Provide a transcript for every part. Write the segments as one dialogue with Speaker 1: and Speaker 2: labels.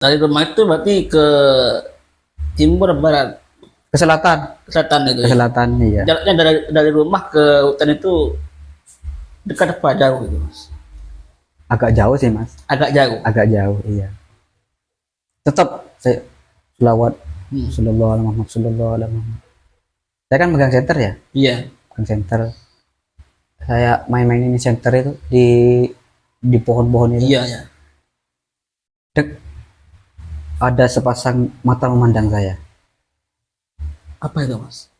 Speaker 1: Dari rumah itu berarti ke timur barat
Speaker 2: Ke selatan.
Speaker 1: selatan itu
Speaker 2: Ke
Speaker 1: ya.
Speaker 2: selatan, iya.
Speaker 1: Jaraknya dari rumah ke hutan itu dekat apa jauh itu Mas?
Speaker 2: Agak jauh sih Mas.
Speaker 1: Agak jauh.
Speaker 2: Agak jauh, iya. Tetap saya selawat sallallahu alaihi Muhammad sallallahu alaihi Muhammad. Saya kan megang center ya,
Speaker 1: Iya.
Speaker 2: megang center. Saya main-main ini center itu di pohon-pohon itu.
Speaker 1: Iya ya.
Speaker 2: Dek, ada sepasang mata memandang saya.
Speaker 1: Apa itu Mas?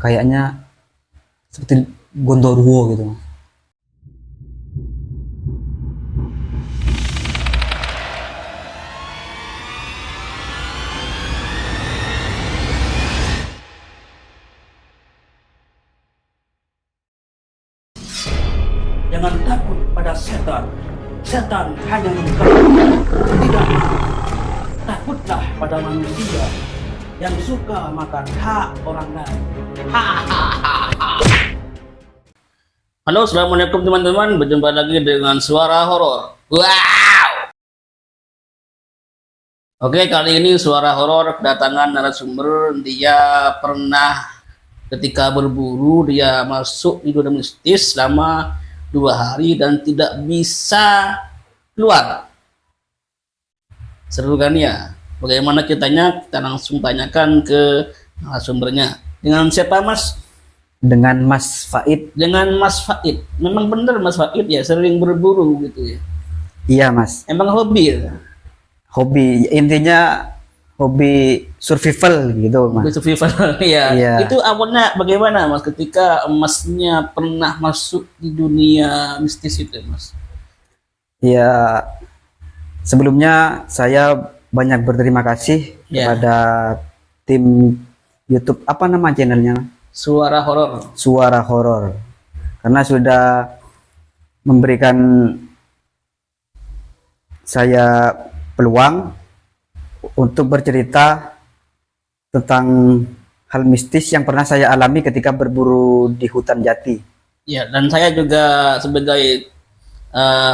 Speaker 2: Kayaknya seperti Gondorwo gitu Mas.
Speaker 1: Jangan takut pada setan. Setan hanya mengganggu, tidak marah. Takutlah pada manusia yang suka makan hak orang lain. Halo, assalamualaikum teman-teman. Berjumpa lagi dengan suara horor. Wow. Oke, kali ini suara horor kedatangan narasumber. Dia pernah ketika berburu dia masuk di dunia mistis selama 2 hari dan tidak bisa keluar. Seru kan ya? Bagaimana ceritanya? Kita langsung tanyakan ke narasumbernya. Dengan siapa Mas?
Speaker 2: Dengan Mas Faid.
Speaker 1: Dengan Mas Faid. Memang benar Mas Faid ya sering berburu gitu ya.
Speaker 2: Iya Mas.
Speaker 1: Emang hobi ya?
Speaker 2: Hobi, intinya hobi survival gitu Mas.
Speaker 1: Hobi survival ya.
Speaker 2: Iya.
Speaker 1: Itu awalnya bagaimana Mas ketika Masnya pernah masuk di dunia mistis itu Mas?
Speaker 2: Ya, sebelumnya saya banyak berterima kasih
Speaker 1: Ya.
Speaker 2: kepada tim YouTube, apa nama channelnya?
Speaker 1: Suara horor.
Speaker 2: Suara Horor, karena sudah memberikan saya peluang untuk bercerita tentang hal mistis yang pernah saya alami ketika berburu di hutan jati.
Speaker 1: Ya, dan saya juga sebagai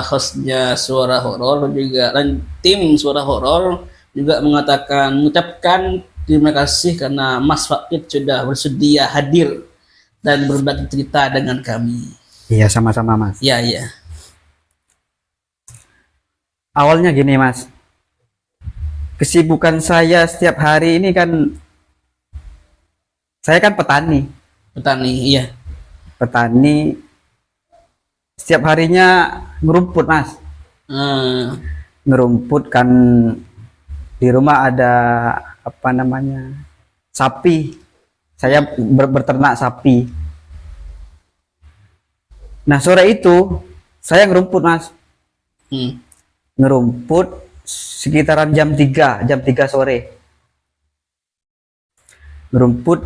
Speaker 1: hostnya Suara Horor juga dan tim Suara Horor juga mengucapkan terima kasih karena Mas Faid sudah bersedia hadir dan berbagi cerita dengan kami.
Speaker 2: Iya, sama-sama Mas.
Speaker 1: Ya, ya.
Speaker 2: Awalnya gini Mas, kesibukan saya setiap hari ini kan, saya kan petani.
Speaker 1: Petani, iya.
Speaker 2: Petani setiap harinya ngerumput Mas. Ngerumput kan, di rumah ada apa namanya, sapi. Saya berternak sapi. Nah sore itu saya ngerumput Mas. Ngerumput sekitaran jam 3 sore. Ngerumput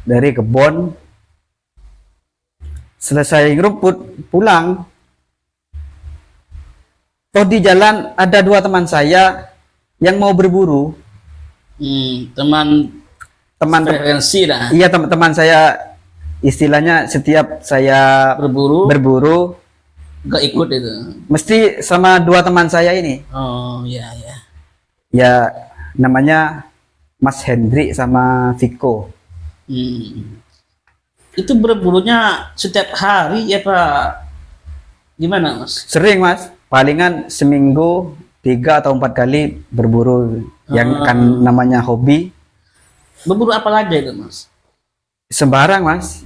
Speaker 2: dari kebun. Selesai ngerumput pulang, toh di jalan ada 2 teman saya yang mau berburu.
Speaker 1: Teman referensi lah.
Speaker 2: Iya, teman-teman saya, istilahnya setiap saya berburu
Speaker 1: Gak ikut itu.
Speaker 2: mesti sama 2 teman saya ini.
Speaker 1: Oh ya ya.
Speaker 2: Ya namanya Mas Hendrik sama Viko.
Speaker 1: Itu berburunya setiap hari ya Pak? Gimana Mas?
Speaker 2: Sering Mas, palingan seminggu 3 atau 4 kali berburu. Yang kan namanya hobi.
Speaker 1: Berburu apa aja itu Mas?
Speaker 2: Sembarang Mas.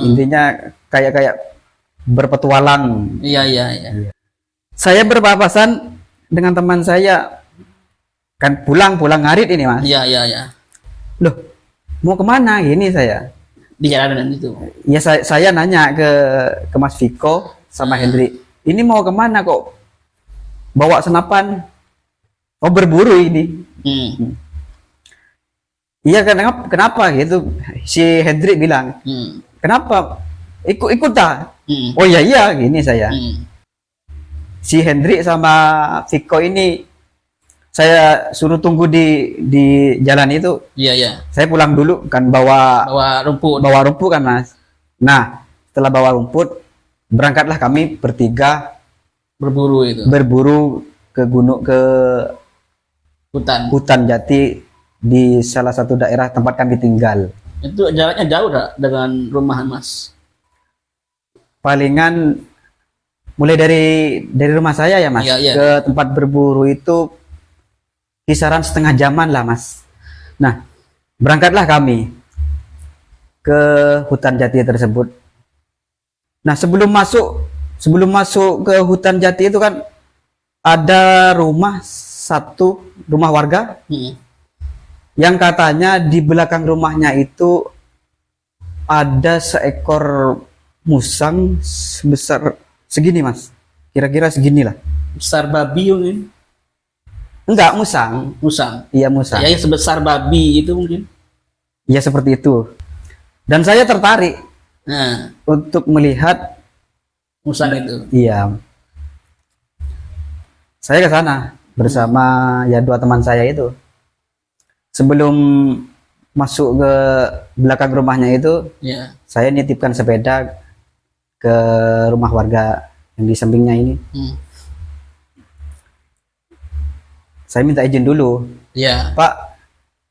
Speaker 2: Intinya kayak berpetualang.
Speaker 1: Iya iya iya.
Speaker 2: Saya berpapasan dengan teman saya, kan pulang ngarit ini Mas.
Speaker 1: Iya iya iya.
Speaker 2: Loh, mau kemana gini saya?
Speaker 1: Di jalanan itu.
Speaker 2: Ya saya nanya ke Mas Viko sama Hendrik, ini mau kemana kok bawa senapan? Oh berburu ini. Iya, kenapa gitu? Si Hendrik bilang, kenapa? Ikut dah. Oh iya gini saya. Si Hendrik sama Viko ini saya suruh tunggu di jalan itu.
Speaker 1: Iya iya.
Speaker 2: Saya pulang dulu kan, bawa rumput kan Mas. Nah setelah bawa rumput, berangkatlah kami bertiga
Speaker 1: berburu itu.
Speaker 2: Berburu ke
Speaker 1: Hutan.
Speaker 2: hutan jati di salah satu daerah tempat kami tinggal.
Speaker 1: Itu jaraknya jauh dah dengan rumah Mas.
Speaker 2: Palingan mulai dari rumah saya ya Mas,
Speaker 1: Iya, iya.
Speaker 2: ke tempat berburu itu kisaran setengah jaman lah Mas. Nah, berangkatlah kami ke hutan jati tersebut. Nah, sebelum masuk ke hutan jati itu kan ada satu rumah warga yang katanya di belakang rumahnya itu ada seekor musang sebesar segini Mas, kira-kira segini lah.
Speaker 1: Besar babi mungkin.
Speaker 2: Enggak, musang. Iya, musang.
Speaker 1: Ya, yang sebesar babi itu mungkin.
Speaker 2: Iya, seperti itu. Dan saya tertarik untuk melihat
Speaker 1: musang itu.
Speaker 2: Iya, saya ke sana bersama ya 2 teman saya itu. Sebelum masuk ke belakang rumahnya itu, saya nitipkan sepeda ke rumah warga yang di sampingnya ini. Saya minta izin dulu. Pak,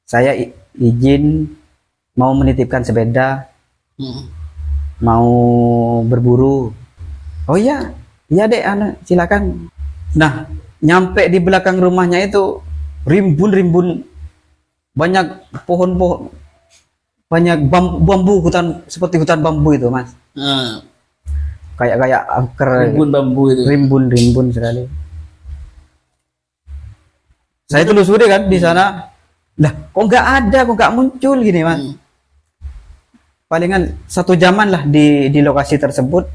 Speaker 2: saya izin mau menitipkan sepeda, mau berburu. Oh iya, iya dek, silakan. Nah, nyampe di belakang rumahnya itu rimbun banyak pohon-pohon, banyak bambu, hutan seperti hutan bambu itu Mas. Kayak angker,
Speaker 1: rimbun bambu itu.
Speaker 2: Rimbun sekali. Saya telusuri kan di sana. Lah, kok nggak muncul gini Mas. Palingan 1 jaman lah di lokasi tersebut.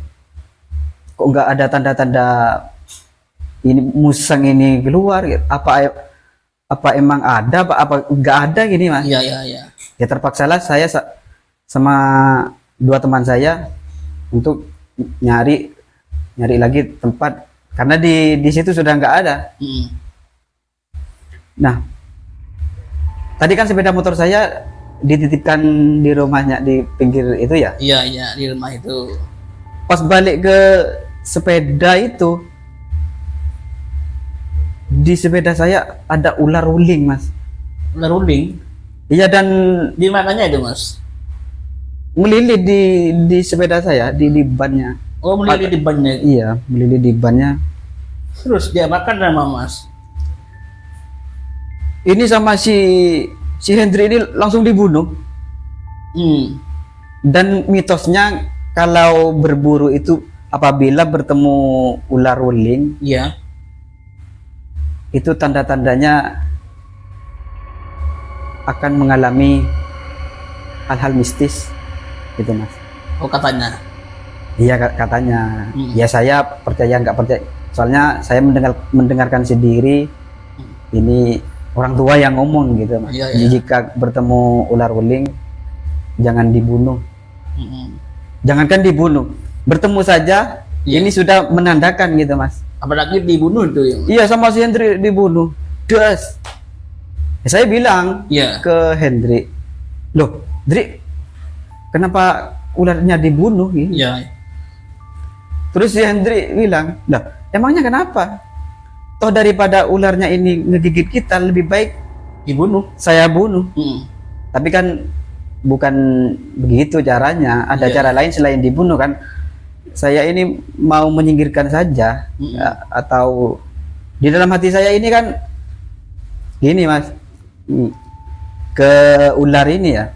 Speaker 2: Kok nggak ada tanda-tanda ini musang ini keluar gitu. Apa emang ada, apa nggak ada gini Mas.
Speaker 1: Iya.
Speaker 2: Ya terpaksalah saya sama 2 teman saya untuk nyari lagi tempat, karena di situ sudah nggak ada. Nah, tadi kan sepeda motor saya dititipkan di rumahnya di pinggir itu ya.
Speaker 1: Iya, di rumah itu.
Speaker 2: Pas balik ke sepeda itu, di sepeda saya ada ular ruling Mas.
Speaker 1: Ular ruling?
Speaker 2: Iya, dan
Speaker 1: di mananya itu Mas?
Speaker 2: melilit di sepeda saya, di bannya.
Speaker 1: Oh, melilit di bannya?
Speaker 2: Iya, melilit di bannya.
Speaker 1: Terus dia makan sama Mas?
Speaker 2: Ini sama si Hendri ini langsung dibunuh. Dan mitosnya kalau berburu itu apabila bertemu ular ruling, itu tanda-tandanya akan mengalami hal-hal mistis gitu Mas.
Speaker 1: Oh, katanya.
Speaker 2: Iya, katanya. Ya saya percaya nggak percaya, soalnya saya mendengarkan sendiri ini orang tua yang ngomong gitu Mas. Jika bertemu ular ruling jangan dibunuh. Jangankan dibunuh, bertemu saja ini sudah menandakan gitu Mas.
Speaker 1: Apalagi dibunuh itu ya?
Speaker 2: Iya, sama si Hendri dibunuh. Das. Ya, saya bilang ke Hendri, loh Hendri, kenapa ularnya dibunuh gitu? Terus si Hendri bilang, lah emangnya kenapa? Toh daripada ularnya ini ngegigit kita, lebih baik
Speaker 1: dibunuh.
Speaker 2: Saya bunuh. Tapi kan bukan begitu caranya, ada cara lain selain dibunuh kan. Saya ini mau menyingkirkan saja, atau di dalam hati saya ini kan gini Mas, ke ular ini ya,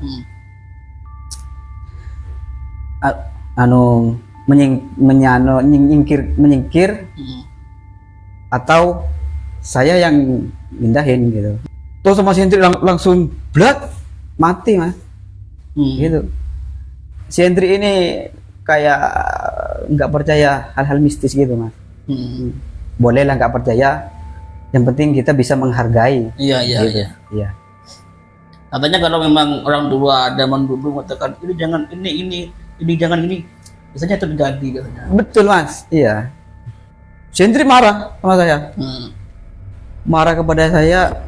Speaker 2: menyingkir, atau saya yang mindahin gitu. Terus sama si Hendri langsung blak mati Mas. Gitu. Si Hendri ini kayak nggak percaya hal-hal mistis gitu Mas. Boleh lah nggak percaya, yang penting kita bisa menghargai.
Speaker 1: Iya. Katanya kalau memang orang tua zaman dulu mengatakan ini jangan ini jangan ini, biasanya terjadi katanya.
Speaker 2: Betul Mas. Iya. Si Hendri marah sama saya. Marah kepada saya,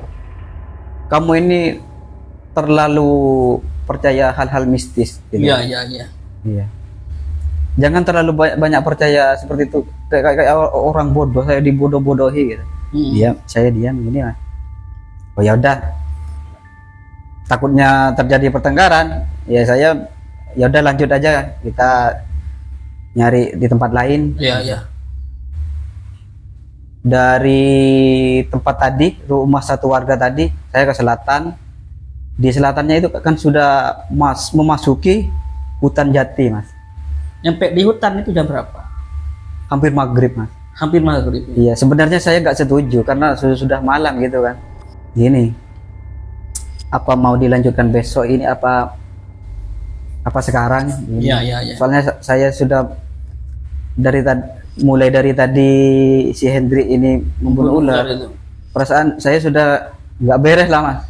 Speaker 2: kamu ini terlalu percaya hal-hal mistis gitu.
Speaker 1: Iya.
Speaker 2: Jangan terlalu banyak percaya seperti itu, kayak orang bodoh, saya dibodoh-bodohi gitu. Saya diam gini Mas. Oh ya udah, takutnya terjadi pertengkaran, ya saya ya udah lanjut aja, kita nyari di tempat lain.
Speaker 1: Iya.
Speaker 2: Dari tempat tadi, rumah satu warga tadi, saya ke selatan. Di selatannya itu kan sudah memasuki hutan jati Mas.
Speaker 1: Nyampe di hutan itu jam berapa?
Speaker 2: Hampir maghrib Mas.
Speaker 1: Hampir maghrib.
Speaker 2: Iya, sebenarnya saya nggak setuju karena sudah malam gitu kan. Gini, apa mau dilanjutkan besok ini apa sekarang? Gini.
Speaker 1: Iya.
Speaker 2: Soalnya saya sudah mulai dari tadi si Hendrik ini membunuh ular. Perasaan saya sudah nggak beres lah Mas.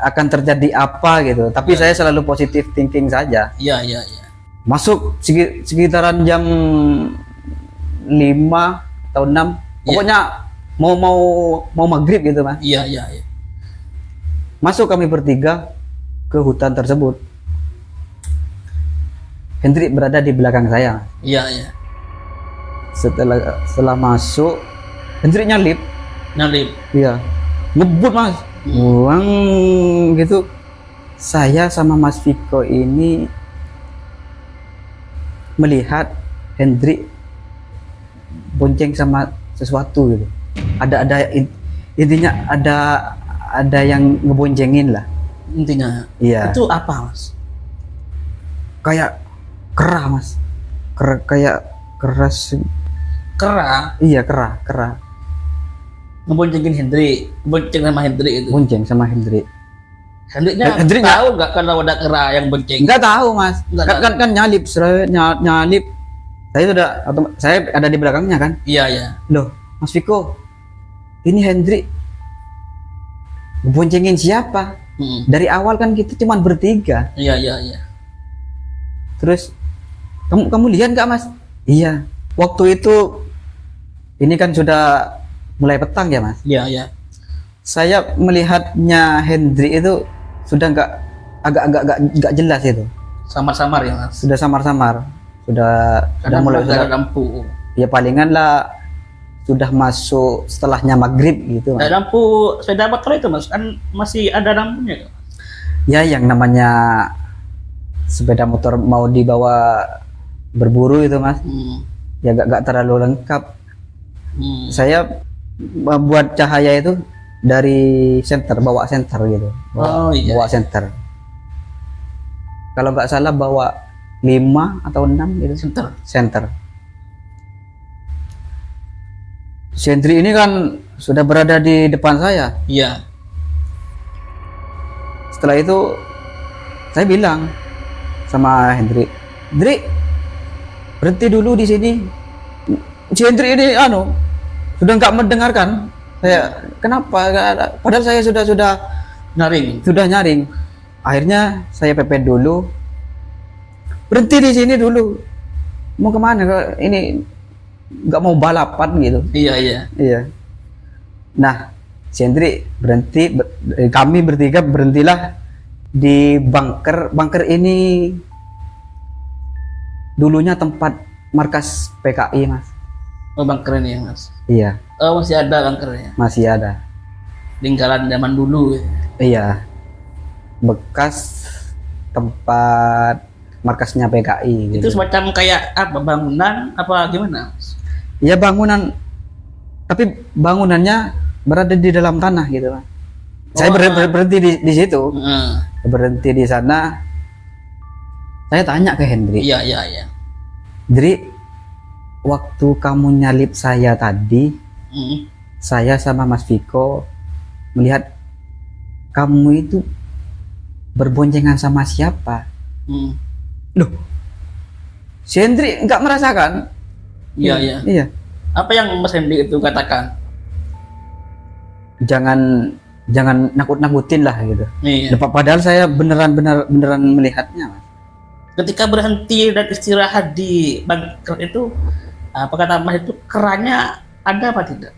Speaker 2: Akan terjadi apa gitu. Tapi saya selalu positif thinking saja.
Speaker 1: Iya.
Speaker 2: Masuk sekitaran jam 5 atau 6. Pokoknya mau maghrib gitu Mas.
Speaker 1: Iya.
Speaker 2: Masuk kami bertiga ke hutan tersebut. Hendrik berada di belakang saya.
Speaker 1: Iya.
Speaker 2: Setelah masuk, Hendrik nyalip. Iya. Ngebut Mas. Buang gitu. Saya sama Mas Viko ini melihat Hendrik bonceng sama sesuatu gitu. Intinya ada yang ngeboncengin lah.
Speaker 1: Intinya.
Speaker 2: Iya.
Speaker 1: Itu apa Mas?
Speaker 2: Kayak kera Mas. Kayak keras.
Speaker 1: Kera?
Speaker 2: Iya, kera.
Speaker 1: Ngeboncengin Hendrik. Bonceng sama Hendrik itu.
Speaker 2: Bonceng sama Hendrik.
Speaker 1: Hendrik tahu nggak kalau ada kera yang bonceng?
Speaker 2: Nggak tahu Mas. Kan nyalip, nyalip. Saya ada di belakangnya kan.
Speaker 1: Iya.
Speaker 2: Loh, Mas Viko, ini Hendrik boncengin siapa? Dari awal kan kita cuma bertiga.
Speaker 1: Iya.
Speaker 2: Terus kamu lihat nggak Mas? Iya. Waktu itu ini kan sudah mulai petang ya Mas.
Speaker 1: Iya.
Speaker 2: Saya melihatnya Hendrik itu sudah agak jelas itu.
Speaker 1: Samar-samar ya Mas.
Speaker 2: Sudah samar-samar. Sudah mulai
Speaker 1: ada lampu.
Speaker 2: Ya palingan lah sudah masuk setelahnya maghrib gitu Mas.
Speaker 1: Ada lampu sepeda motor itu Mas, kan masih ada lampunya.
Speaker 2: Ya yang namanya sepeda motor mau dibawa berburu itu Mas. Ya gak terlalu lengkap. Saya buat cahaya itu dari bawa senter gitu. Bawa senter. Kalau nggak salah bawa 5 atau 6 gitu. Senter. Si Hendrik ini kan sudah berada di depan saya.
Speaker 1: Iya.
Speaker 2: Setelah itu saya bilang sama Hendrik, berhenti dulu di sini. Si Hendrik ini sudah nggak mendengarkan. Saya kenapa? Padahal saya sudah nyaring. Akhirnya saya pepet dulu. Berhenti di sini dulu. Mau kemana? Ini nggak mau balapan gitu. Iya. Nah, si Hendrik berhenti. Kami bertiga berhentilah di bunker. Bunker ini dulunya tempat markas PKI Mas.
Speaker 1: Oh, bunker ini ya Mas.
Speaker 2: Iya.
Speaker 1: Oh, masih ada bunkernya.
Speaker 2: Masih ada.
Speaker 1: Lingkaran zaman dulu ya.
Speaker 2: Iya. Bekas tempat markasnya PKI
Speaker 1: gitu. Itu semacam kayak apa, bangunan apa gimana Mas?
Speaker 2: Ya bangunan, tapi bangunannya berada di dalam tanah gitu Mas. Saya berhenti di situ. Berhenti di sana. Saya tanya ke Hendrik.
Speaker 1: Iya.
Speaker 2: Hendrik, waktu kamu nyalip saya tadi, saya sama Mas Viko melihat kamu itu berboncengan sama siapa? Loh, si Hendrik nggak merasakan? Iya.
Speaker 1: Apa yang Mas Hendrik itu katakan?
Speaker 2: Jangan nakut-nakutin lah gitu.
Speaker 1: Iya.
Speaker 2: Padahal saya beneran melihatnya Mas.
Speaker 1: Ketika berhenti dan istirahat di bunker itu, apa kata Mas itu, keranya ada apa tidak?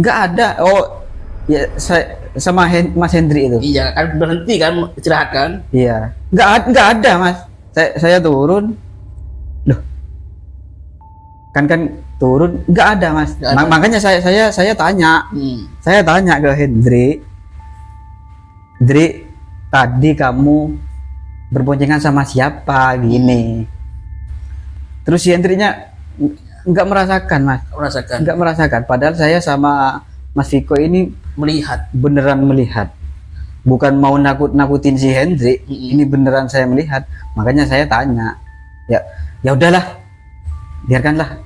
Speaker 2: Nggak ada. Oh ya, saya sama Mas Hendrik itu.
Speaker 1: Iya kan, berhenti kan, istirahat kan?
Speaker 2: Iya. Nggak ada Mas. Saya turun. Loh, kan turun nggak ada mas.
Speaker 1: Nggak ada.
Speaker 2: Makanya saya tanya, saya tanya ke Hendrik, tadi kamu berboncengan sama siapa gini. Terus si Hendriknya nggak merasakan mas, nggak merasakan. Padahal saya sama Mas Viko ini beneran melihat, bukan mau nakutin si Hendrik. Ini beneran saya melihat. Makanya saya tanya, ya udahlah, biarkanlah.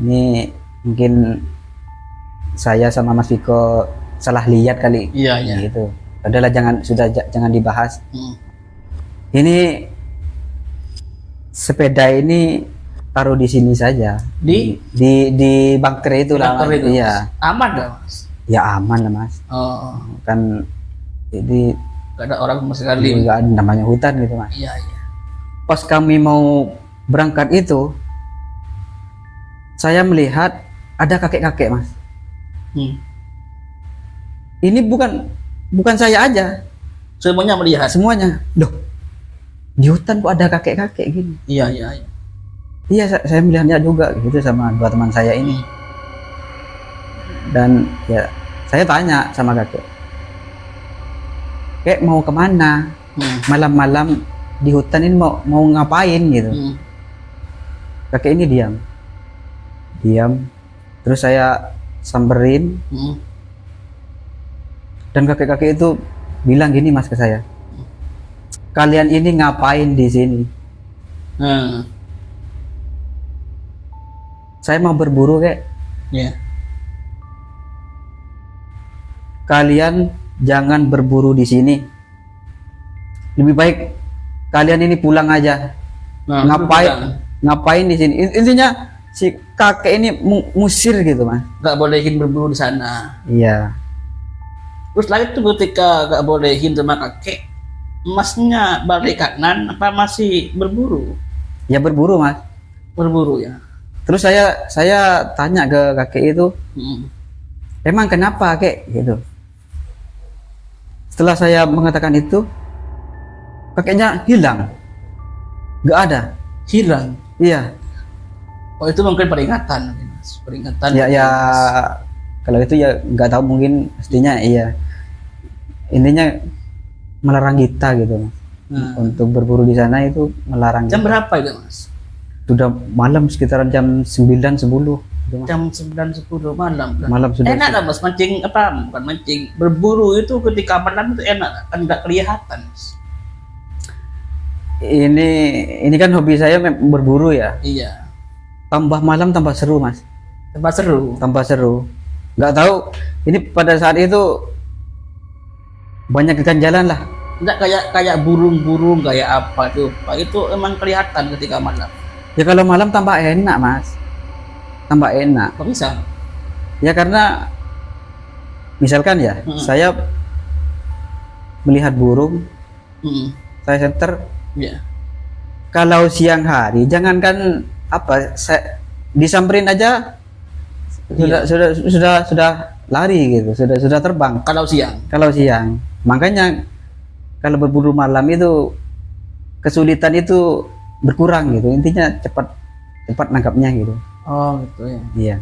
Speaker 2: Ini mungkin saya sama Mas Viko salah lihat kali.
Speaker 1: Iya.
Speaker 2: Gitu. Udahlah, jangan dibahas. Ini sepeda ini taruh di sini saja. Di bunker itu lah. Iya.
Speaker 1: Aman dah mas?
Speaker 2: Ya aman lah mas.
Speaker 1: Oh.
Speaker 2: Kan jadi
Speaker 1: gak ada orang sama sekali.
Speaker 2: Nggak ada, namanya hutan gitu mas.
Speaker 1: Iya.
Speaker 2: Pas kami mau berangkat itu, saya melihat ada kakek-kakek mas. Ini bukan saya aja.
Speaker 1: Semuanya melihat.
Speaker 2: Semuanya. Loh, di hutan kok ada kakek-kakek gini?
Speaker 1: Iya.
Speaker 2: Iya, saya melihatnya juga gitu sama dua teman saya ini. Dan ya saya tanya sama kakek mau kemana? Malam-malam di hutan ini mau ngapain gitu? Kakek ini diam. Terus saya samperin. Dan kakek-kakek itu bilang gini mas ke saya, kalian ini ngapain di sini? Saya mau berburu kek. Kalian jangan berburu di sini. Lebih baik kalian ini pulang aja. Ngapain di sini? Intinya si kakek ini musir gitu mas.
Speaker 1: Gak bolehin berburu di sana.
Speaker 2: Iya.
Speaker 1: Terus lagi tuh ketika gak bolehin sama kakek, masnya balik kanan apa masih berburu?
Speaker 2: Ya berburu mas.
Speaker 1: Berburu ya.
Speaker 2: Terus saya tanya ke kakek itu, emang kenapa kek gitu? Setelah saya mengatakan itu, kakeknya hilang, nggak ada.
Speaker 1: Hilang?
Speaker 2: Iya.
Speaker 1: Oh itu mungkin peringatan, peringatan.
Speaker 2: Ya kalau itu ya nggak tahu, mungkin pastinya iya. Intinya melarang kita gitu mas. Untuk berburu di sana itu melarang.
Speaker 1: Jam berapa itu mas?
Speaker 2: Sudah malam, sekitaran jam 9-10 gitu,
Speaker 1: jam 9-10 malam kan?
Speaker 2: Malam sudah.
Speaker 1: Enak lah mas, mancing apa, bukan mancing, berburu itu ketika malam itu enak kan, nggak kelihatan mas.
Speaker 2: Ini kan hobi saya berburu ya.
Speaker 1: Iya.
Speaker 2: Tambah malam tambah seru mas. Tambah seru. Nggak tahu ini pada saat itu banyak keganjalan lah.
Speaker 1: Nggak kayak burung-burung kayak apa tuh Pak, itu emang kelihatan ketika malam.
Speaker 2: Ya kalau malam tambah enak mas, tambah enak.
Speaker 1: Kok bisa?
Speaker 2: Ya karena misalkan ya, saya melihat burung, saya center.
Speaker 1: Ya.
Speaker 2: Kalau siang hari, jangankan apa, saya disamperin aja sudah lari gitu, sudah terbang.
Speaker 1: Kalau siang,
Speaker 2: makanya kalau berburu malam itu kesulitan itu berkurang gitu, intinya cepat nangkapnya gitu.
Speaker 1: Oh gitu ya.
Speaker 2: Iya.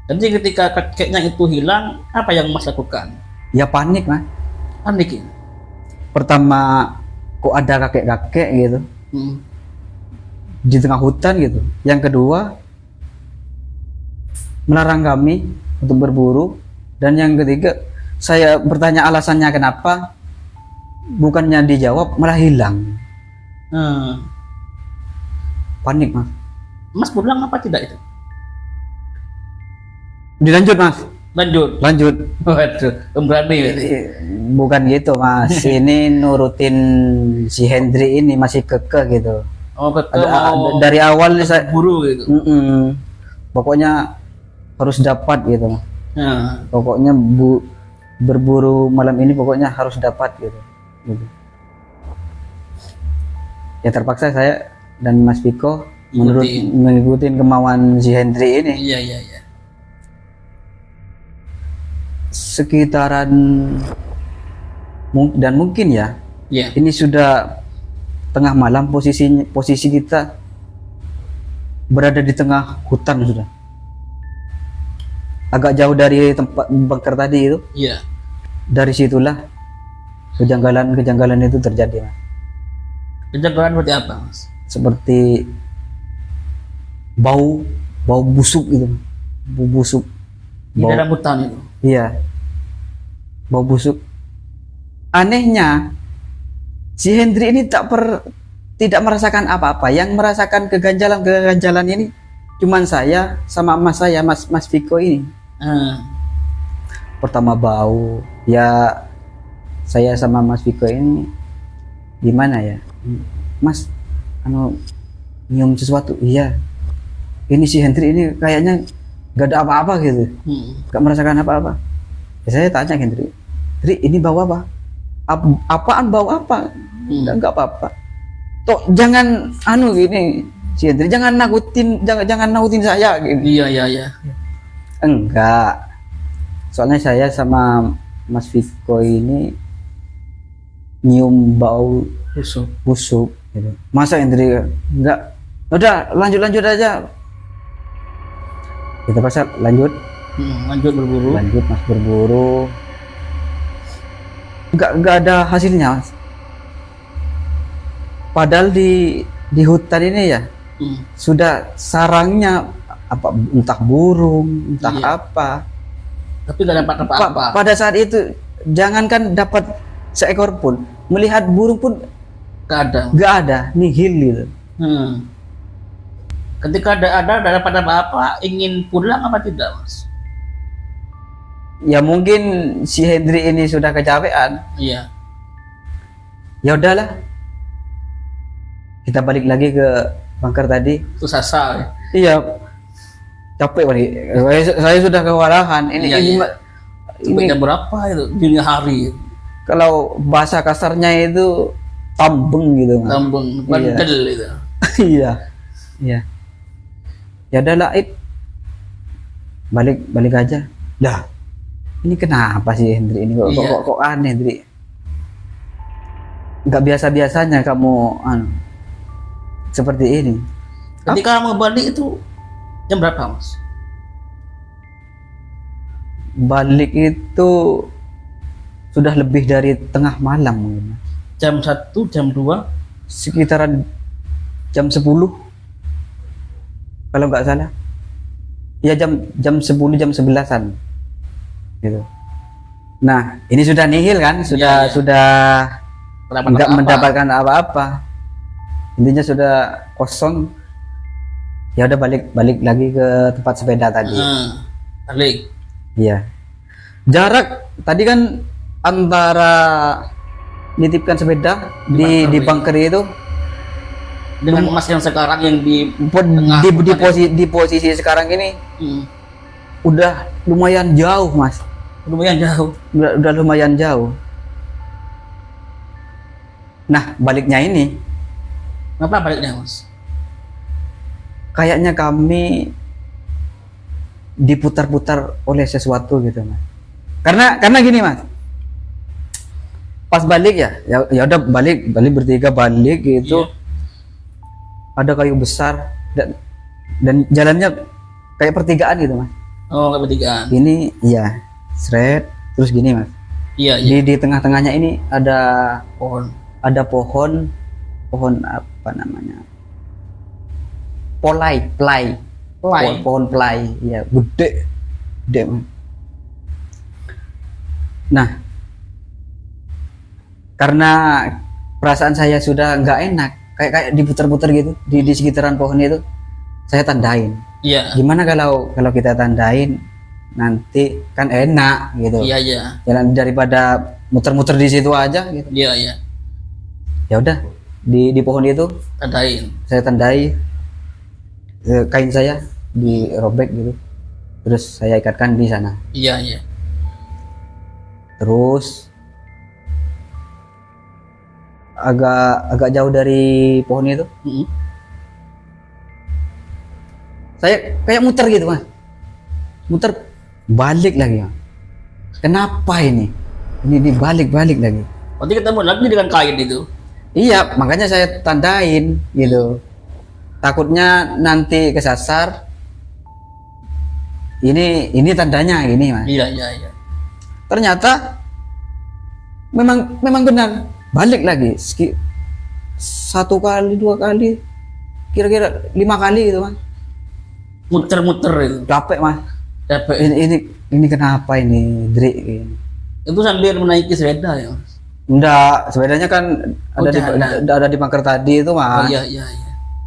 Speaker 1: Jadi ketika kakeknya itu hilang, apa yang mas lakukan?
Speaker 2: Ya panik mas.
Speaker 1: Panik ya?
Speaker 2: Pertama, kok ada kakek-kakek gitu di tengah hutan gitu. Yang kedua, melarang kami untuk berburu. Dan yang ketiga, saya bertanya alasannya kenapa, bukannya dijawab malah hilang. Panik mas.
Speaker 1: Mas pulang apa tidak itu?
Speaker 2: Dilanjut mas. Lanjut.
Speaker 1: Waduh, berani.
Speaker 2: Bukan gitu mas. Ini nurutin si Hendrik ini masih kekeh gitu.
Speaker 1: Oh kekeh.
Speaker 2: Dari awal saya
Speaker 1: buru gitu.
Speaker 2: Pokoknya harus dapat gitu. Pokoknya berburu malam ini pokoknya harus dapat gitu. Ya terpaksa saya dan Mas Viko mengikuti kemauan si Hendrik ini.
Speaker 1: Iya.
Speaker 2: Sekitaran dan mungkin ya, ini sudah tengah malam, posisi kita berada di tengah hutan sudah. agak jauh dari tempat bunker tadi itu.
Speaker 1: Iya.
Speaker 2: Dari situlah kejanggalan itu terjadi, Mas.
Speaker 1: Kejanggalan seperti apa, Mas?
Speaker 2: Seperti bau busuk gitu, bau busuk.
Speaker 1: Di dalam hutan itu.
Speaker 2: Iya, bau busuk. Anehnya, si Hendri ini tidak merasakan apa-apa. Yang merasakan keganjalan ini cuman saya sama mas saya, Mas Viko ini. Pertama bau, ya saya sama Mas Viko ini gimana ya, Mas, nyium sesuatu. Iya, ini si Hendri ini kayaknya gak ada apa-apa gitu, gak merasakan apa-apa. Ya, saya tanya Hendri, ini bau apa? Apaan bau apa? Enggak apa-apa. Toh jangan gini, si Hendri jangan nakutin saya gitu.
Speaker 1: Iya.
Speaker 2: Enggak. Soalnya saya sama Mas Viko ini nyium bau busuk gitu. Masa Hendri enggak? Udah lanjut aja. Kita pasal lanjut
Speaker 1: berburu.
Speaker 2: Lanjut Mas berburu. Enggak ada hasilnya, Mas. Padahal di hutan ini ya sudah sarangnya apa, entah burung, entah apa.
Speaker 1: Tapi nggak dapat apa-apa.
Speaker 2: Pada saat itu jangankan dapat seekor pun, melihat burung pun nggak ada, nihil gitu.
Speaker 1: Ketika ada dapat apa-apa, ingin pulang apa tidak, Mas?
Speaker 2: Ya mungkin si Hendri ini sudah kecapean.
Speaker 1: Iya.
Speaker 2: Ya udahlah, kita balik lagi ke bunker tadi.
Speaker 1: Itu sasar ya?
Speaker 2: Iya, capek nih. Saya sudah kewalahan. Ini
Speaker 1: jam berapa itu? Dini hari.
Speaker 2: Kalau bahasa kasarnya itu tambeng gitu.
Speaker 1: Tambeng, bandel itu.
Speaker 2: Iya. Ya udahlah, balik aja. Dah. Ini kenapa sih Hendri ini kok aneh, Hendri? Nggak biasa-biasanya kamu seperti ini.
Speaker 1: Ketika kamu balik itu jam berapa, Mas?
Speaker 2: Balik itu sudah lebih dari tengah malam mungkin.
Speaker 1: Jam 1, jam 2?
Speaker 2: Sekitaran jam 10. Kalau nggak salah. Ya jam 10, jam 11-an. Gitu. Nah, ini sudah nihil kan? Sudah nggak mendapatkan apa-apa. Intinya sudah kosong. Ya udah balik lagi ke tempat sepeda tadi.
Speaker 1: Balik.
Speaker 2: Iya. Jarak tadi kan antara nitipkan sepeda di bunker itu
Speaker 1: dengan Mas yang sekarang yang
Speaker 2: di posisi sekarang ini udah lumayan jauh, Mas.
Speaker 1: Lumayan jauh.
Speaker 2: Udah lumayan jauh. Nah, baliknya ini.
Speaker 1: Kenapa baliknya, Mas?
Speaker 2: Kayaknya kami diputar-putar oleh sesuatu gitu, Mas. Karena gini, Mas. Pas balik ya udah balik bertiga balik gitu. Iya. Ada kayu besar dan jalannya kayak pertigaan gitu, Mas.
Speaker 1: Oh, kayak pertigaan.
Speaker 2: Ini iya, seret terus gini, Mas.
Speaker 1: Iya.
Speaker 2: Di tengah-tengahnya ini ada pohon apa namanya? Pohon pelai, ya gede, Mas. Nah, karena perasaan saya sudah nggak enak, kayak diputar-putar gitu di sekitaran pohon itu, saya tandain.
Speaker 1: Iya.
Speaker 2: Gimana kalau kita tandain nanti kan enak gitu.
Speaker 1: Iya.
Speaker 2: Jalan daripada muter-muter di situ aja gitu.
Speaker 1: Iya.
Speaker 2: Ya udah di pohon itu
Speaker 1: tandain.
Speaker 2: Saya tandai, kain saya dirobek gitu. Terus saya ikatkan di sana.
Speaker 1: Iya.
Speaker 2: Terus agak jauh dari pohon itu. Saya kayak muter gitu, Mas. Muter balik lagi, Mas. Kenapa ini? Ini balik lagi.
Speaker 1: Berarti ketemu lagi dengan kain itu.
Speaker 2: Iya, makanya saya tandain gitu. Takutnya nanti kesasar. ini tandanya gini mas.
Speaker 1: Iya.
Speaker 2: Ternyata memang benar, balik lagi 1 kali 2 kali, kira-kira 5 kali gitu mas.
Speaker 1: Muter-muter itu.
Speaker 2: Capek mas.
Speaker 1: Capek.
Speaker 2: Ini kenapa ini Dri ini.
Speaker 1: Itu sambil menaiki sepeda ya mas.
Speaker 2: Enggak, sepedanya kan ada di bunker tadi itu mas.
Speaker 1: Oh iya.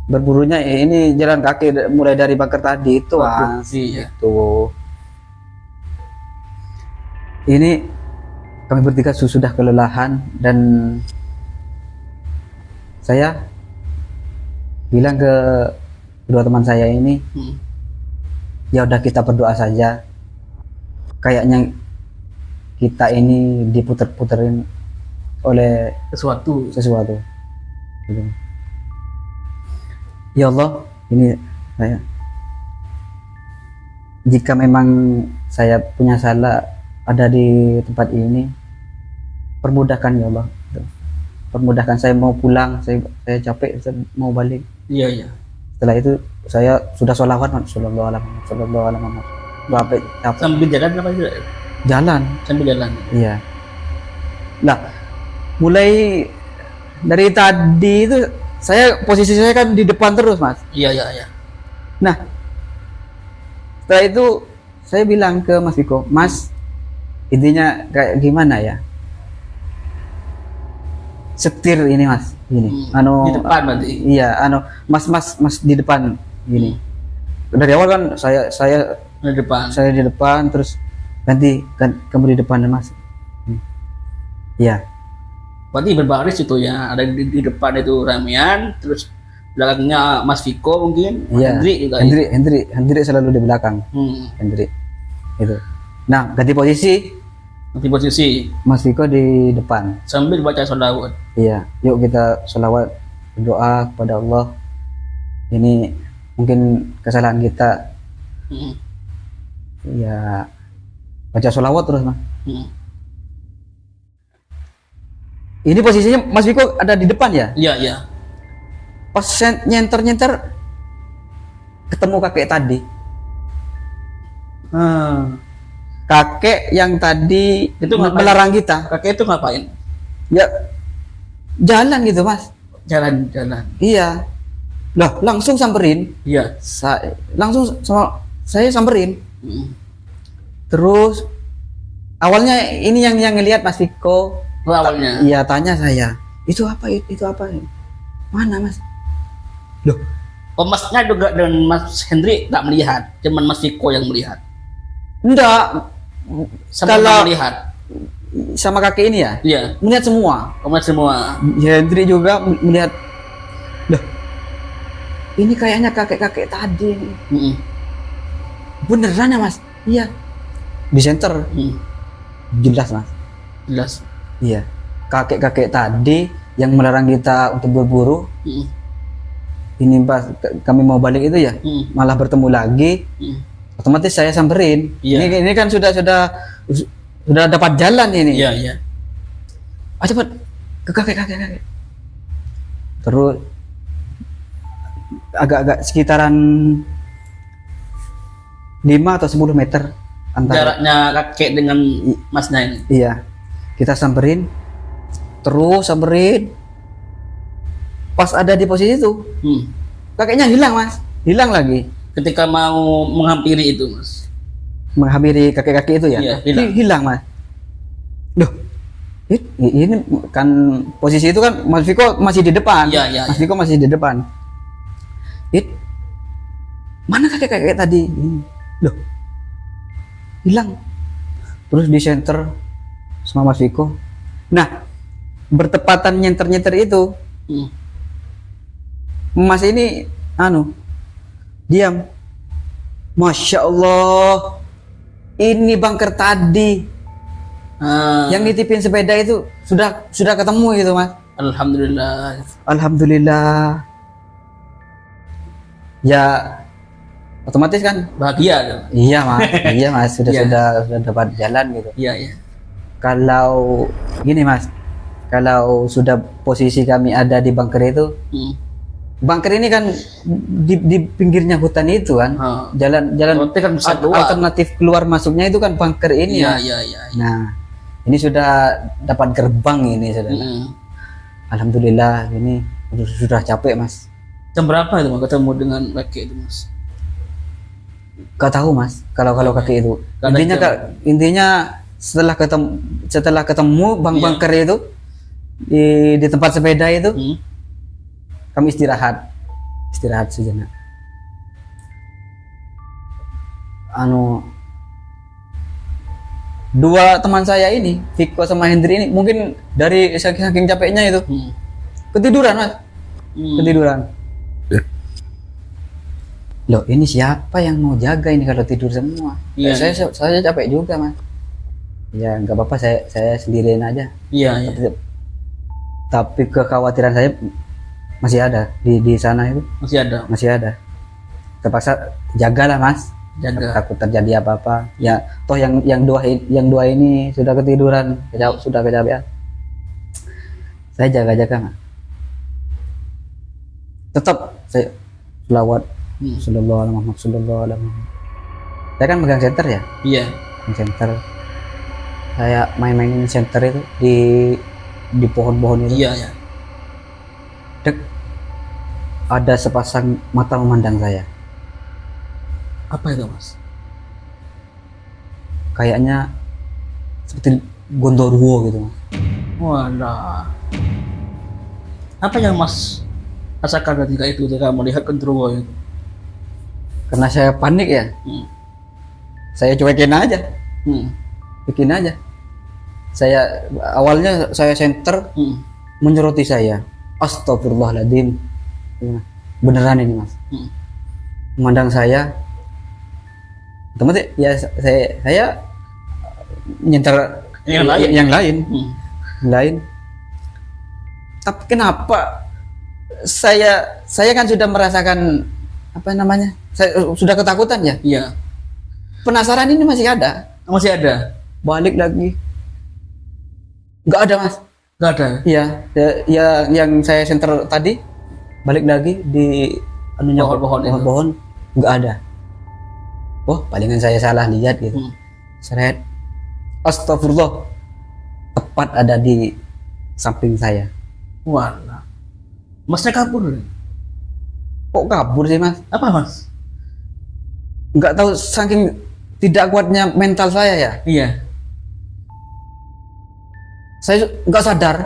Speaker 2: Berburunya ini jalan kaki mulai dari bunker tadi itu mas.
Speaker 1: Iya.
Speaker 2: Itu. Ini kami bertiga sudah kelelahan dan saya bilang ke kedua teman saya ini, ya udah kita berdoa saja. Kayaknya kita ini diputer-puterin oleh sesuatu. Gitu. Ya Allah, ini saya. Jika memang saya punya salah ada di tempat ini, permudahkan ya Allah. Permudahkan, saya mau pulang, saya capek, saya mau balik.
Speaker 1: Iya.
Speaker 2: Setelah itu saya sudah sholawat sallallahu alaihi wasallam. Capek.
Speaker 1: Sambil jalan apa juga?
Speaker 2: Jalan.
Speaker 1: Sambil jalan.
Speaker 2: Iya. Nah, mulai dari tadi itu posisi saya kan di depan terus, Mas.
Speaker 1: Iya.
Speaker 2: Nah, setelah itu saya bilang ke Mas Viko, Mas, intinya kayak gimana ya? Setir ini Mas, gini.
Speaker 1: Di depan berarti.
Speaker 2: Iya, Mas di depan gini. Dari awal kan saya
Speaker 1: di depan.
Speaker 2: Saya di depan, terus ganti kan kamu di depan Mas. Iya.
Speaker 1: Berarti berbaris itu ya, ada di depan itu Ramian, terus belakangnya Mas Viko mungkin,
Speaker 2: iya.
Speaker 1: Hendrik juga.
Speaker 2: Hendrik selalu di belakang. Hendrik. Itu. Nah, ganti posisi. Mas Viko di depan.
Speaker 1: Sambil baca sholawat.
Speaker 2: Iya, yuk kita sholawat, berdoa kepada Allah. Ini mungkin kesalahan kita. Ya, baca sholawat terus Mas. Ini posisinya Mas Viko ada di depan ya?
Speaker 1: Iya.
Speaker 2: Pas nyenter ketemu kakek tadi. Kakek yang tadi itu melarang kita.
Speaker 1: Kakek itu ngapain?
Speaker 2: Ya, jalan gitu Mas.
Speaker 1: Jalan.
Speaker 2: Iya. Lah, langsung samperin.
Speaker 1: Iya.
Speaker 2: Langsung sama saya samperin. Terus awalnya ini yang ngelihat Mas Viko.
Speaker 1: Awalnya.
Speaker 2: Iya, tanya saya. Itu apa? Mana Mas? Loh,
Speaker 1: Masnya juga dan Mas Hendrik tak melihat, cuman Mas Viko yang melihat.
Speaker 2: Enggak.
Speaker 1: Kalau melihat
Speaker 2: sama kakek ini ya?
Speaker 1: Iya.
Speaker 2: Melihat semua.
Speaker 1: Melihat semua.
Speaker 2: Ya, Hendrik juga melihat. Loh, ini kayaknya kakek-kakek tadi. Beneran ya Mas? Iya. Di center. Jelas Mas.
Speaker 1: Jelas.
Speaker 2: Iya. Kakek-kakek tadi yang melarang kita untuk berburu. Ini pas kami mau balik itu ya, malah bertemu lagi. Otomatis saya samperin.
Speaker 1: Iya.
Speaker 2: Ini kan sudah dapat jalan ini.
Speaker 1: Iya.
Speaker 2: Cepat ke kakek. Terus agak-agak sekitaran 5 atau 10 meter antara
Speaker 1: jaraknya kakek dengan Masnya ini.
Speaker 2: Iya. Kita samperin. Terus samperin. Pas ada di posisi itu, kakeknya hilang Mas. Hilang lagi.
Speaker 1: Ketika mau menghampiri itu Mas.
Speaker 2: Menghampiri kakek-kakek itu ya?
Speaker 1: Iya,
Speaker 2: hilang Mas. Loh, ini kan posisi itu kan Mas Viko masih di depan.
Speaker 1: Iya.
Speaker 2: Mas Viko masih di depan. Mana kakek-kakek tadi? Loh, hilang. Terus di center sama Mas Viko. Nah, bertepatan nyenter-nyenter itu, Mas ini diam. Masya Allah, ini bunker tadi yang nitipin sepeda itu sudah ketemu gitu Mas. Alhamdulillah. Ya, otomatis kan
Speaker 1: bahagia.
Speaker 2: Iya Mas, sudah dapat jalan gitu.
Speaker 1: Iya.
Speaker 2: Kalau gini Mas, kalau sudah posisi kami ada di bunker itu, bunker ini kan di pinggirnya hutan itu kan. Jalan
Speaker 1: Berarti kan bisa keluar.
Speaker 2: alternatif keluar masuknya itu kan bunker ini
Speaker 1: Iya,
Speaker 2: ya.
Speaker 1: iya, iya.
Speaker 2: Nah, ini sudah dapat gerbang ini saudara. Alhamdulillah ini sudah capek mas.
Speaker 1: Jam berapa itu Mas ketemu dengan kakek itu Mas?
Speaker 2: Gak tahu mas kalau kakek itu.
Speaker 1: Gak ada jam.
Speaker 2: Intinya setelah ketemu bang
Speaker 1: Iya.
Speaker 2: bunker itu di tempat sepeda itu kami istirahat sejenak. Dua teman saya ini, Viko sama Hendri ini, mungkin dari saking capeknya itu ketiduran mas, ketiduran. Loh ini siapa yang mau jaga ini kalau tidur semua?
Speaker 1: Iya.
Speaker 2: Saya capek juga mas. Ya nggak apa-apa, saya sendirian aja.
Speaker 1: Iya, iya.
Speaker 2: Tapi kekhawatiran saya masih ada di sana itu,
Speaker 1: Masih ada.
Speaker 2: terpaksa jagalah mas.
Speaker 1: Jaga.
Speaker 2: Takut terjadi apa-apa ya, toh yang dua ini sudah ketiduran, sudah kecapean. Saya jaga-jaga mas, tetap saya selawat sallallahu alaihi wasallam. Saya kan megang center ya,
Speaker 1: Iya.
Speaker 2: center saya main-mainin center itu di pohon-pohon itu.
Speaker 1: Iya, iya.
Speaker 2: Dek, ada sepasang mata memandang saya,
Speaker 1: Apa itu Mas?
Speaker 2: kayaknya seperti Gondorwo gitu mas.
Speaker 1: Walah. Apa yang Mas rasakan ketika itu ketika melihat Gondorwo itu?
Speaker 2: Karena saya panik ya, saya cuekin aja, bikin aja. Saya awalnya saya center menyoroti saya, astagfirullahaladzim, beneran ini mas. Memandang saya, teman ya saya nyentar yang lain. Tapi kenapa saya kan sudah merasakan apa namanya, saya sudah ketakutan ya.
Speaker 1: Iya.
Speaker 2: Penasaran ini masih ada.
Speaker 1: Masih ada.
Speaker 2: Balik lagi, nggak ada mas.
Speaker 1: Nggak ada.
Speaker 2: Iya, ya yang saya center tadi balik lagi di anunya pohon-pohon nggak ada. Oh, palingan saya salah lihat gitu. Seret, astagfirullah, tepat ada di samping saya.
Speaker 1: Walah. Masnya kabur.
Speaker 2: Kok kabur sih mas?
Speaker 1: Apa Mas?
Speaker 2: Nggak tahu, saking tidak kuatnya mental saya ya.
Speaker 1: Iya.
Speaker 2: Saya nggak sadar.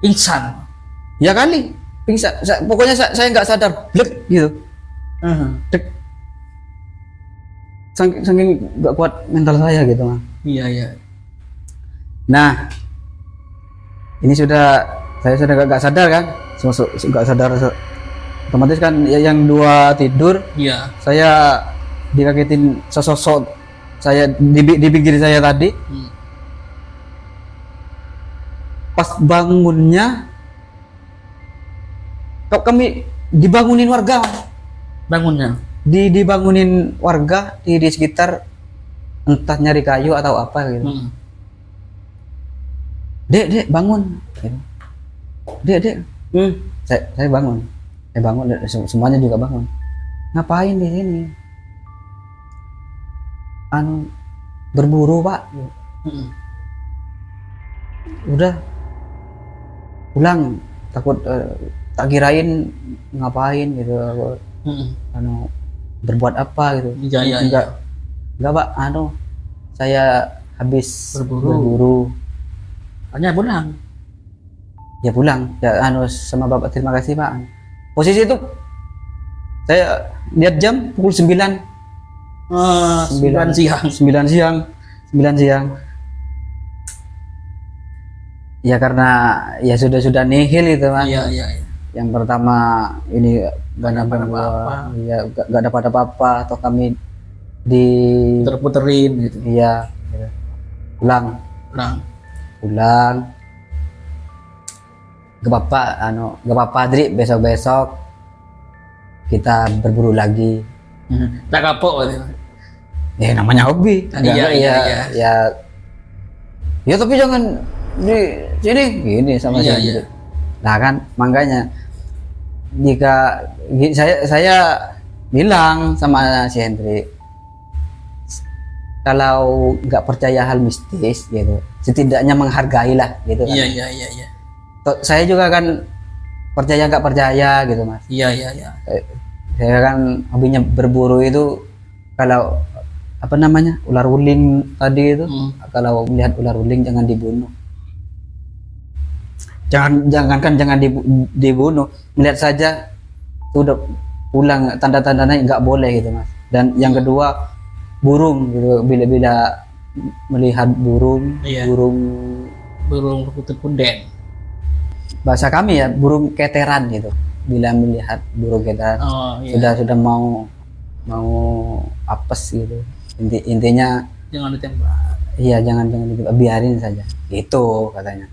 Speaker 1: Pingsan.
Speaker 2: Ya kali, pingsan. Pokoknya saya nggak sadar, blek gitu. Dek. Saking nggak kuat mental saya gitu mas.
Speaker 1: Iya, iya.
Speaker 2: Nah, ini saya sudah nggak sadar kan, nggak sadar, otomatis kan yang dua tidur,
Speaker 1: Iya.
Speaker 2: saya dikagetin sesosok saya di pinggir saya tadi. Pas bangunnya, kami dibangunin warga.
Speaker 1: Bangunnya.
Speaker 2: Dibangunin warga di sekitar, entah nyari kayu atau apa gitu. Dek bangun. Dek. Saya bangun. Semuanya juga bangun. Ngapain di sini? Berburu pak. Udah pulang, takut tak kirain ngapain gitu. Berbuat apa gitu.
Speaker 1: Iya.
Speaker 2: Enggak pak, saya habis berburu.
Speaker 1: Hanya pulang.
Speaker 2: Ya pulang ya, sama bapak, terima kasih pak. Posisi itu saya lihat jam pukul 9 siang. Ya karena ya sudah nihil itu mas.
Speaker 1: Iya.
Speaker 2: Yang pertama ini banyak
Speaker 1: apa-apa.
Speaker 2: Ya gak dapat apa-apa, atau kami
Speaker 1: Puter-puterin gitu.
Speaker 2: Iya gitu. Pulang gak apa-apa Adri, besok kita berburu lagi.
Speaker 1: Tak kapok gitu.
Speaker 2: Ya namanya hobi.
Speaker 1: Iya.
Speaker 2: Ya tapi jangan di sini gini sama saya gitu. Nah kan makanya jika saya bilang sama si Hendrik, kalau nggak percaya hal mistis gitu, setidaknya menghargailah gitu kan.
Speaker 1: Iya.
Speaker 2: Saya juga kan percaya nggak percaya gitu mas.
Speaker 1: Iya.
Speaker 2: Saya kan hobinya berburu itu, kalau apa namanya ular wuling tadi itu, kalau melihat ular wuling jangan dibunuh. Jangan dibunuh, melihat saja udah pulang, tanda-tandanya nggak boleh gitu mas. Dan yang kedua, burung gitu, bila melihat burung,
Speaker 1: Iya. burung putih punden,
Speaker 2: bahasa kami ya burung keteran gitu, bila melihat burung keteran sudah mau apes gitu, intinya
Speaker 1: jangan ditembak.
Speaker 2: iya, jangan ditembak, biarin saja gitu katanya.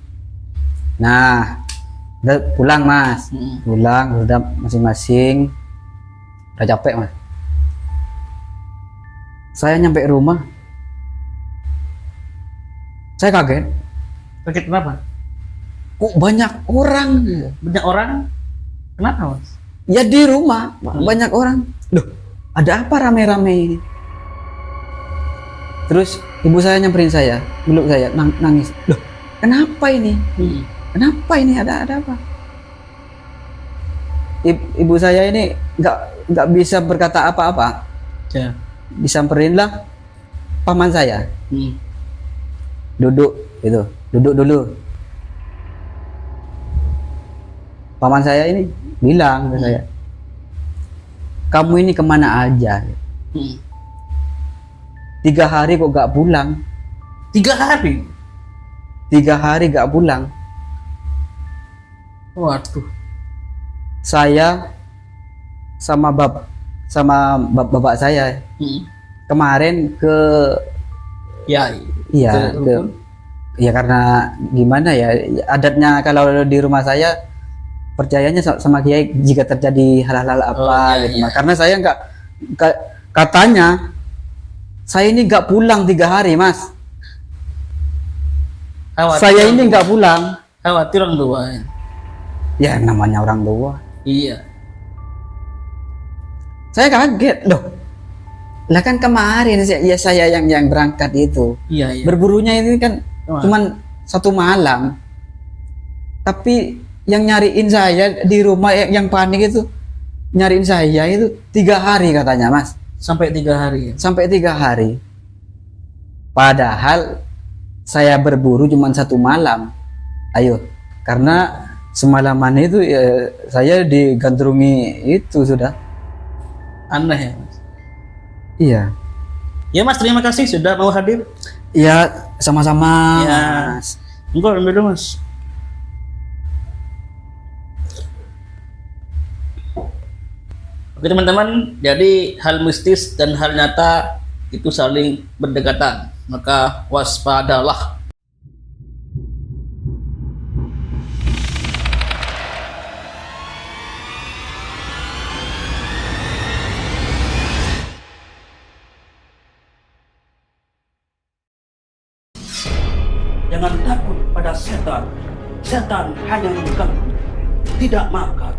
Speaker 2: Nah udah pulang mas, pulang udah masing-masing, udah capek mas. Saya nyampe rumah, saya kaget.
Speaker 1: Kaget kenapa?
Speaker 2: Kok banyak orang?
Speaker 1: Banyak orang? Kenapa mas?
Speaker 2: Ya di rumah banyak orang. Loh, ada apa rame-rame ini? Terus ibu saya nyamperin saya, meluk saya, nangis. Loh, kenapa ini? Kenapa ini? Ada apa? Ibu saya ini nggak bisa berkata apa-apa.
Speaker 1: Ya.
Speaker 2: Disamperin lah paman saya. Duduk dulu. Paman saya ini bilang ke saya, kamu ini kemana aja? 3 hari kok gak pulang?
Speaker 1: 3 hari?
Speaker 2: 3 hari gak pulang.
Speaker 1: Waduh.
Speaker 2: Saya sama bapak saya kemarin ke iya karena gimana ya, adatnya kalau di rumah saya percayanya sama kiai jika terjadi hal-hal apa gitu. Karena saya katanya saya ini nggak pulang 3 hari mas. Saya ini nggak pulang.
Speaker 1: Khawatir orang tua.
Speaker 2: Ya namanya orang tua.
Speaker 1: Iya.
Speaker 2: Saya kaget loh. Lah kan kemarin ya saya yang berangkat itu.
Speaker 1: Iya.
Speaker 2: Berburunya ini kan cuman 1 malam. Tapi yang nyariin saya di rumah, yang panik itu nyariin saya itu 3 hari katanya mas.
Speaker 1: Sampai 3 hari.
Speaker 2: Sampai 3 hari. Padahal saya berburu cuma 1 malam. Ayo, karena semalaman itu ya, saya digandrungi itu sudah.
Speaker 1: Aneh ya mas.
Speaker 2: Iya.
Speaker 1: Ya mas, terima kasih sudah mau hadir.
Speaker 2: Iya, sama-sama
Speaker 1: ya.
Speaker 2: mas.
Speaker 1: Enggak, dulu mas. Oke teman-teman, jadi hal mistis dan hal nyata itu saling berdekatan, maka waspadalah. Jangan takut pada setan. Setan hanya mengganggu, tidak makan.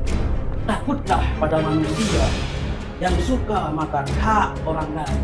Speaker 1: Takutlah pada manusia yang suka makan hak orang lain.